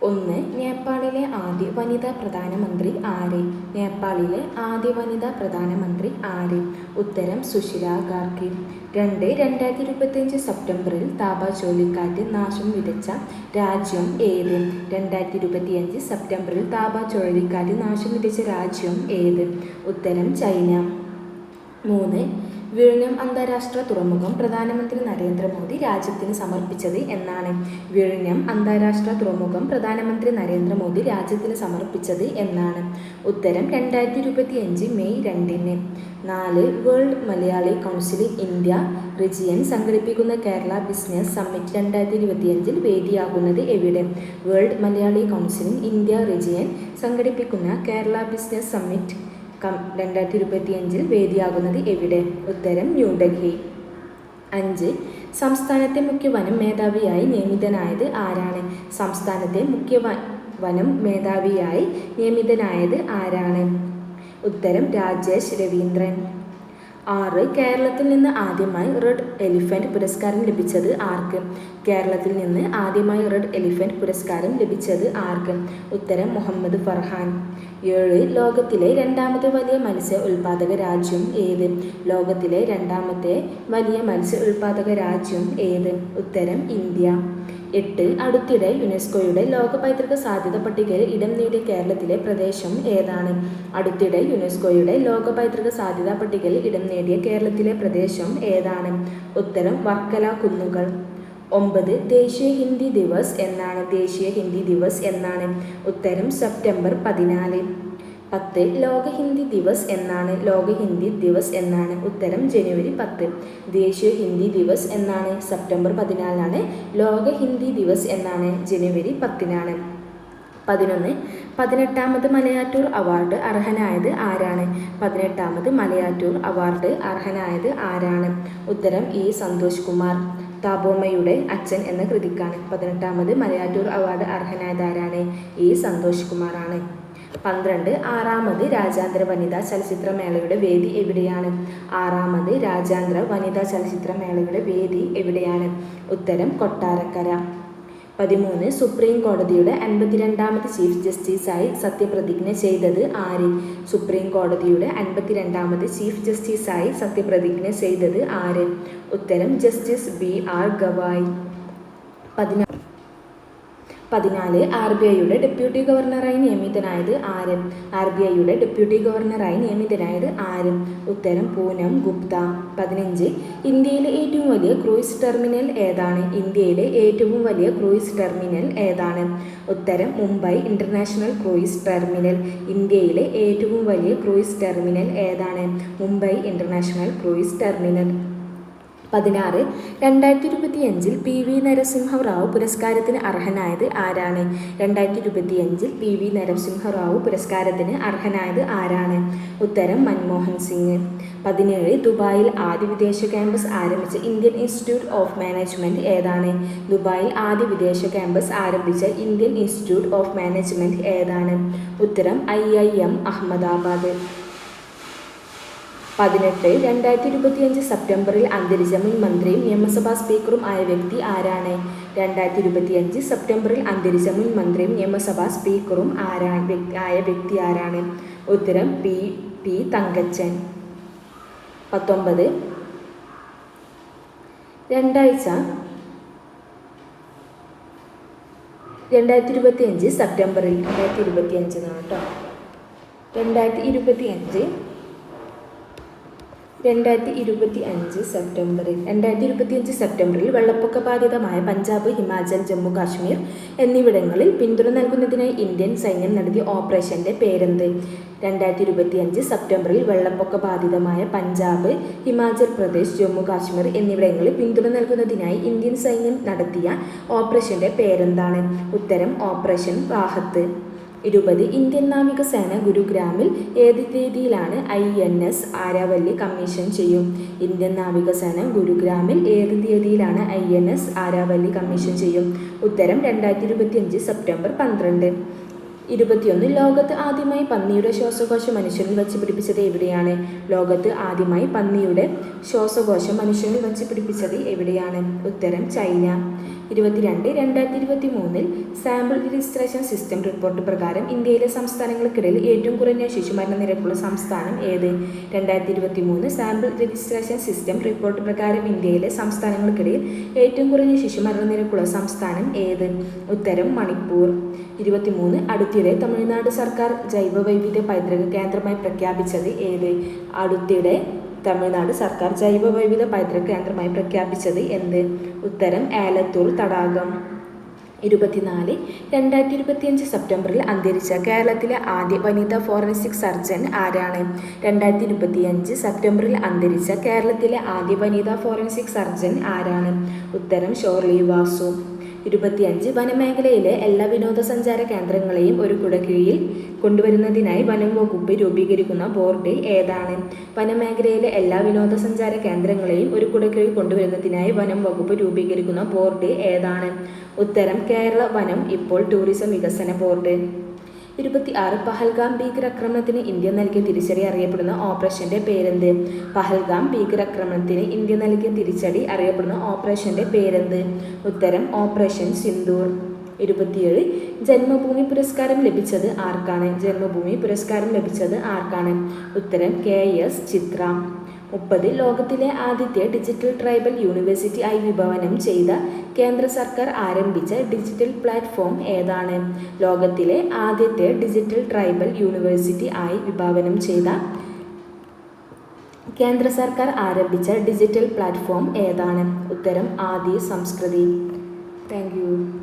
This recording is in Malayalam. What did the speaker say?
ഒന്ന്. നേപ്പാളിലെ ആദ്യ വനിതാ പ്രധാനമന്ത്രി ആര്? നേപ്പാളിലെ ആദ്യ വനിതാ പ്രധാനമന്ത്രി ആര്? ഉത്തരം സുശീല ഗാർഗി. 2. 2025 സെപ്റ്റംബറിൽ താപ ചുഴലിക്കാറ്റ് നാശം വിതച്ച രാജ്യം ഏത്? 2025 സെപ്റ്റംബറിൽ താപ ചുഴലിക്കാറ്റ് നാശം വിതച്ച രാജ്യം ഏത്? ഉത്തരം ചൈന. 3. വിഴിഞ്ഞം അന്താരാഷ്ട്ര തുറമുഖം പ്രധാനമന്ത്രി നരേന്ദ്രമോദി രാജ്യത്തിന് സമർപ്പിച്ചത് എന്നാണ്? വിഴിഞ്ഞം അന്താരാഷ്ട്ര തുറമുഖം പ്രധാനമന്ത്രി നരേന്ദ്രമോദി രാജ്യത്തിന് സമർപ്പിച്ചത് എന്നാണ്? ഉത്തരം 2025 May 2. 4. World Malayali council India region സംഘടിപ്പിക്കുന്ന കേരള ബിസിനസ് സമ്മിറ്റ് 2025 വേദിയാകുന്നത് എവിടെ? World Malayali council India region സംഘടിപ്പിക്കുന്ന കേരള ബിസിനസ് സമ്മിറ്റ് 2025 വേദിയാകുന്നത് എവിടെ? ഉത്തരം ന്യൂഡൽഹി. 5. സംസ്ഥാനത്തെ മുഖ്യ വനം മേധാവിയായി നിയമിതനായത് ആരാണ്? സംസ്ഥാനത്തെ മുഖ്യ വനം മേധാവിയായി നിയമിതനായത് ആരാണ്? ഉത്തരം രാജേഷ് രവീന്ദ്രൻ. 6. കേരളത്തിൽ നിന്ന് ആദ്യമായി റെഡ് എലിഫന്റ് പുരസ്കാരം ലഭിച്ചത് ആർക്ക്? കേരളത്തിൽ നിന്ന് ആദ്യമായി റെഡ് എലിഫന്റ് പുരസ്കാരം ലഭിച്ചത് ആർക്ക്? ഉത്തരം മുഹമ്മദ് ഫർഹാൻ. 7. ലോകത്തിലെ രണ്ടാമത്തെ വലിയ മത്സ്യ ഉൽപാദക രാജ്യം ഏത്? ലോകത്തിലെ രണ്ടാമത്തെ വലിയ മത്സ്യ ഉൽപാദക രാജ്യം ഏത്? ഉത്തരം ഇന്ത്യ. 8. അടുത്തിടെ യുനെസ്കോയുടെ ലോക പൈതൃക സാധ്യത പട്ടികയിൽ ഇടം നേടിയ കേരളത്തിലെ പ്രദേശം ഏതാണ്? അടുത്തിടെ യുനെസ്കോയുടെ ലോക പൈതൃക സാധ്യതാ പട്ടികയിൽ ഇടം നേടിയ കേരളത്തിലെ പ്രദേശം ഏതാണ്? ഉത്തരം വർക്കല കുന്നുകൾ. 9. ദേശീയ ഹിന്ദി ദിവസ് എന്നാണ്? ദേശീയ ഹിന്ദി ദിവസ് എന്നാണ്? ഉത്തരം സെപ്റ്റംബർ 14. 10. ലോക ഹിന്ദി ദിവസ് എന്നാണ്? ലോക ഹിന്ദി ദിവസ് എന്നാണ്? ഉത്തരം ജനുവരി 10. ദേശീയ ഹിന്ദി ദിവസ് എന്നാണ്? സെപ്റ്റംബർ 14. ലോക ഹിന്ദി ദിവസ് എന്നാണ്? ജനുവരി 10. 11. 18ാമത് മലയാറ്റൂർ അവാർഡ് അർഹനായത് ആരാണ്? 18ാമത് മലയാറ്റൂർ അവാർഡ് അർഹനായത് ആരാണ്? ഉത്തരം ഇ സന്തോഷ് കുമാർ. താപോമ്മയുടെ അച്ഛൻ എന്ന കൃതിക്കാണ് 18ാമത് മലയാറ്റൂർ അവാർഡ് അർഹനായത് ആരാണ്? ഇ സന്തോഷ് കുമാറാണ്. 12. 6ാമത് രാജ്യാന്തര വനിതാ ചലച്ചിത്രമേളയുടെ വേദി എവിടെയാണ്? 6ാമത് രാജ്യാന്തര വനിതാ ചലച്ചിത്രമേളയുടെ വേദി എവിടെയാണ്? ഉത്തരം കൊട്ടാരക്കര. 13. സുപ്രീം കോടതിയുടെ 52ാമത് ചീഫ് ജസ്റ്റിസായി സത്യപ്രതിജ്ഞ ചെയ്തത് ആര്? സുപ്രീം കോടതിയുടെ 52ാമത് ചീഫ് ജസ്റ്റിസായി സത്യപ്രതിജ്ഞ ചെയ്തത് ആര്? ഉത്തരം ജസ്റ്റിസ് BR ഗവായ്. 14. RBIയുടെ ഡെപ്യൂട്ടി ഗവർണറായി നിയമിതനായത് ആര്? RBIയുടെ ഡെപ്യൂട്ടി ഗവർണറായി നിയമിതനായത് ആര്? ഉത്തരം പൂനം ഗുപ്ത. 15. ഇന്ത്യയിലെ ഏറ്റവും വലിയ ക്രൂയിസ് ടെർമിനൽ ഏതാണ്? ഇന്ത്യയിലെ ഏറ്റവും വലിയ ക്രൂയിസ് ടെർമിനൽ ഏതാണ്? ഉത്തരം മുംബൈ ഇന്റർനാഷണൽ ക്രൂയിസ് ടെർമിനൽ. ഇന്ത്യയിലെ ഏറ്റവും വലിയ ക്രൂയിസ് ടെർമിനൽ ഏതാണ്? Mumbai international cruise terminal. 16. 2025 PV Narasimha Rao പുരസ്കാരത്തിന് അർഹനായത് ആരാണ്? 2025 PV നരസിംഹറാവു പുരസ്കാരത്തിന് അർഹനായത് ആരാണ്? ഉത്തരം മൻമോഹൻ സിംഗ്. 17. ദുബായിൽ ആദ്യ വിദേശ ക്യാമ്പസ് ആരംഭിച്ച ഇന്ത്യൻ ഇൻസ്റ്റിറ്റ്യൂട്ട് ഓഫ് മാനേജ്മെന്റ് ഏതാണ്? ദുബായിൽ ആദ്യ വിദേശ ക്യാമ്പസ് ആരംഭിച്ച ഇന്ത്യൻ ഇൻസ്റ്റിറ്റ്യൂട്ട് ഓഫ് മാനേജ്മെന്റ് ഏതാണ്? ഉത്തരം IIM അഹമ്മദാബാദ്. 18. 2025 സെപ്റ്റംബറിൽ അന്തരിച്ച മുൻ മന്ത്രിയും നിയമസഭാ സ്പീക്കറും ആയ വ്യക്തി ആരാണ്? 2025 സെപ്റ്റംബറിൽ അന്തരിച്ച മുൻ മന്ത്രിയും നിയമസഭാ സ്പീക്കറും ആയ വ്യക്തി ആരാണ്? ഉത്തരം P തങ്കച്ചൻ. 19. 2025 സെപ്റ്റംബറിൽ 2025 സെപ്റ്റംബറിൽ വെള്ളപ്പൊക്ക ബാധിതമായ പഞ്ചാബ്, ഹിമാചൽ, ജമ്മു കാശ്മീർ എന്നിവിടങ്ങളിൽ പിന്തുണ നൽകുന്നതിനായി ഇന്ത്യൻ സൈന്യം നടത്തിയ ഓപ്പറേഷന്റെ പേരെന്ത്? 2025 സെപ്റ്റംബറിൽ വെള്ളപ്പൊക്ക ബാധിതമായ പഞ്ചാബ്, ഹിമാചൽ പ്രദേശ്, ജമ്മു കാശ്മീർ എന്നിവിടങ്ങളിൽ പിന്തുണ നൽകുന്നതിനായി ഇന്ത്യൻ സൈന്യം നടത്തിയ ഓപ്പറേഷന്റെ പേരെന്താണ്? ഉത്തരം ഓപ്പറേഷൻ റാഹത്ത്. 20. ഇന്ത്യൻ നാവികസേന ഗുരുഗ്രാമിൽ ഏത് തീയതിയിലാണ് INS ആരാവല്ലി കമ്മീഷൻ ചെയ്യും? ഇന്ത്യൻ നാവികസേന ഗുരുഗ്രാമിൽ ഏത് തീയതിയിലാണ് INS ആരാവല്ലി കമ്മീഷൻ ചെയ്യും? ഉത്തരം 2025 സെപ്റ്റംബർ 12. 21. ലോകത്ത് ആദ്യമായി പന്നിയുടെ ശ്വാസകോശം മനുഷ്യനിൽ വച്ച് പിടിപ്പിച്ചത് എവിടെയാണ്? ലോകത്ത് ആദ്യമായി പന്നിയുടെ ശ്വാസകോശം മനുഷ്യനിൽ വച്ച് പിടിപ്പിച്ചത് എവിടെയാണ്? ഉത്തരം China. 2023 sample registration system report പ്രകാരം ഇന്ത്യയിലെ സംസ്ഥാനങ്ങൾക്കിടയിൽ ഏറ്റവും കുറഞ്ഞ ശിശുമരണ നിരക്കുള്ള സംസ്ഥാനം ഏത്? 2023 സാമ്പിൾ രജിസ്ട്രേഷൻ സിസ്റ്റം റിപ്പോർട്ട് പ്രകാരം ഇന്ത്യയിലെ സംസ്ഥാനങ്ങൾക്കിടയിൽ ഏറ്റവും കുറഞ്ഞ ശിശുമരണ നിരക്കുള്ള സംസ്ഥാനം ഏത്? ഉത്തരം മണിപ്പൂർ. 23 അടുത്തിടെ തമിഴ്നാട് സർക്കാർ ജൈവവൈവിധ്യ പൈതൃക കേന്ദ്രമായി പ്രഖ്യാപിച്ചത് ഏത്? അടുത്തിടെ തമിഴ്നാട് സർക്കാർ ജൈവവൈവിധ്യ പൈതൃക കേന്ദ്രമായി പ്രഖ്യാപിച്ചത് എന്ത്? ഉത്തരം ആലത്തൂർ തടാകം. 24 2025 സെപ്റ്റംബറിൽ അന്തരിച്ച കേരളത്തിലെ ആദ്യ വനിതാ ഫോറൻസിക് സർജൻ ആരാണ്? 2025 സെപ്റ്റംബറിൽ അന്തരിച്ച കേരളത്തിലെ ആദ്യ വനിതാ ഫോറൻസിക് സർജൻ ആരാണ്? ഉത്തരം ഷോർലി വാസു. 25 വനമേഖലയിലെ എല്ലാ വിനോദസഞ്ചാര കേന്ദ്രങ്ങളെയും ഒരു കുടക്കീഴിൽ കൊണ്ടുവരുന്നതിനായി വനം വകുപ്പ് രൂപീകരിക്കുന്ന ബോർഡ് ഏതാണ്? വനമേഖലയിലെ എല്ലാ വിനോദസഞ്ചാര കേന്ദ്രങ്ങളെയും ഒരു കുടക്കീഴിൽ കൊണ്ടുവരുന്നതിനായി വനം വകുപ്പ് രൂപീകരിക്കുന്ന ബോർഡ് ഏതാണ്? ഉത്തരം കേരള വനം ഇപ്പോൾ ടൂറിസം വികസന ബോർഡ്. 26 പഹൽഗാം ഭീകരാക്രമണത്തിന് ഇന്ത്യ നൽകിയ തിരിച്ചടി അറിയപ്പെടുന്ന ഓപ്പറേഷന്റെ പേരെന്ത്? പഹൽഗാം ഭീകരാക്രമണത്തിന് ഇന്ത്യ നൽകിയ തിരിച്ചടി അറിയപ്പെടുന്ന ഓപ്പറേഷന്റെ പേരെന്ത്? ഉത്തരം ഓപ്പറേഷൻ സിന്ദൂർ. 27 ജന്മഭൂമി പുരസ്കാരം ലഭിച്ചത് ആർക്കാണ്? ജന്മഭൂമി പുരസ്കാരം ലഭിച്ചത് ആർക്കാണ്? ഉത്തരം KS ചിത്ര. 30 ലോകത്തിലെ ആദ്യത്തെ ഡിജിറ്റൽ ട്രൈബൽ യൂണിവേഴ്സിറ്റി ആയി വിഭാവനം ചെയ്ത കേന്ദ്ര സർക്കാർ ആരംഭിച്ച ഡിജിറ്റൽ പ്ലാറ്റ്ഫോം ഏതാണ്? ലോകത്തിലെ ആദ്യത്തെ ഡിജിറ്റൽ ട്രൈബൽ യൂണിവേഴ്സിറ്റി ആയി വിഭാവനം ചെയ്ത കേന്ദ്ര സർക്കാർ ആരംഭിച്ച ഡിജിറ്റൽ പ്ലാറ്റ്ഫോം ഏതാണ്? ഉത്തരം ആദി സംസ്കൃതി. Thank you.